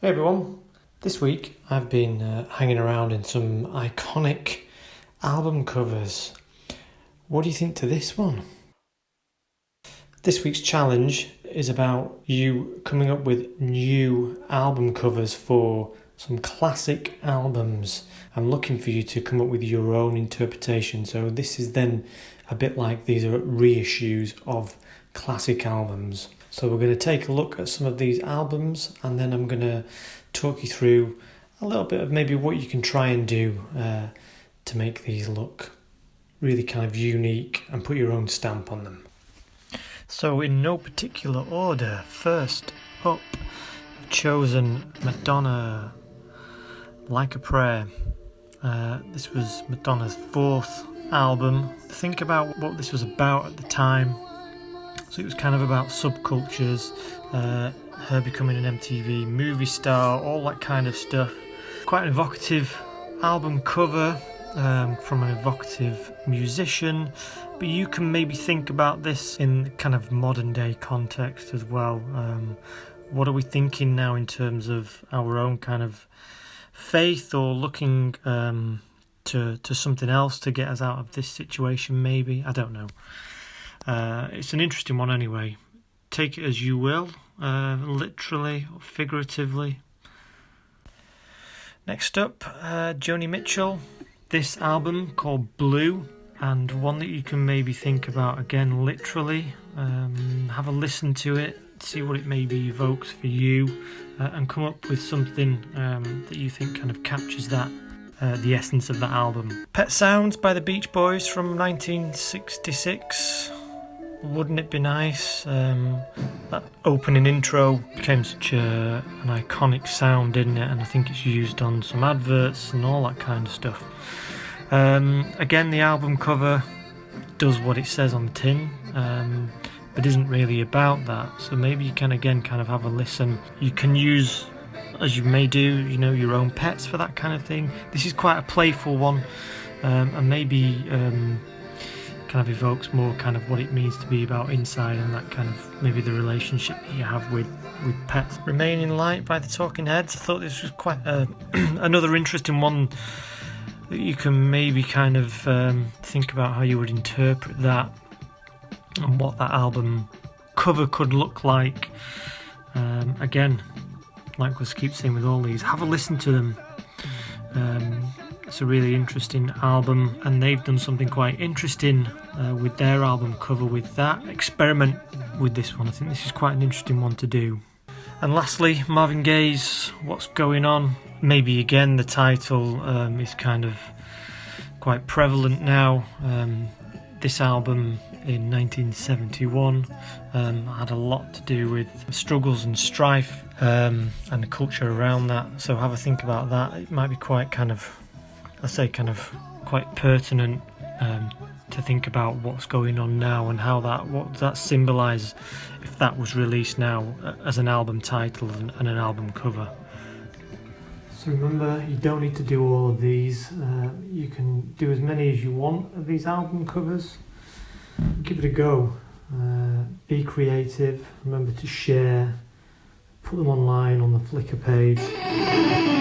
Hey everyone, this week I've been hanging around in some iconic album covers. What do you think to this one? This week's challenge is about you coming up with new album covers for some classic albums. I'm looking for you to come up with your own interpretation. So this is then a bit like these are reissues of classic albums. So we're going to take a look at some of these albums and then I'm going to talk you through a little bit of maybe what you can try and do to make these look really kind of unique and put your own stamp on them. So in no particular order, first up, I've chosen Madonna, Like a Prayer. This was Madonna's fourth album. Think about what this was about at the time. So it was kind of about subcultures, her becoming an MTV movie star, all that kind of stuff. Quite an evocative album cover from an evocative musician, but you can maybe think about this in kind of modern day context as well. What are we thinking now in terms of our own kind of faith, or looking to something else to get us out of this situation maybe? I don't know. It's an interesting one anyway. Take it as you will, literally or figuratively. Next up, Joni Mitchell. This album called Blue, and one that you can maybe think about again literally. Have a listen to it, see what it maybe evokes for you, and come up with something that you think kind of captures that, the essence of that album. Pet Sounds by the Beach Boys from 1966. Wouldn't it be nice? That opening intro became such an iconic sound, didn't it? And I think it's used on some adverts and all that kind of stuff. Again, the album cover does what it says on the tin, but isn't really about that. So maybe you can again kind of have a listen. You can use, as you may do, your own pets for that kind of thing. This is quite a playful one, and maybe kind of evokes more kind of what it means to be about inside and that kind of maybe the relationship that you have with pets. Remaining Light by the Talking Heads. I thought this was quite another interesting one that you can maybe kind of think about how you would interpret that and what that album cover could look like. Again, like we keep saying with all these, have a listen to them. It's a really interesting album, and they've done something quite interesting with their album cover with that. Experiment with this one. I think this is quite an interesting one to do. And lastly, Marvin Gaye's What's Going On. Maybe again the title is kind of quite prevalent now. This album in 1971 had a lot to do with struggles and strife and the culture around that. So have a think about that. It might be quite kind of, quite pertinent to think about what's going on now and what that symbolises if that was released now as an album title and an album cover. So remember, you don't need to do all of these. You can do as many as you want of these album covers. Give it a go. Be creative. Remember to share. Put them online on the Flickr page.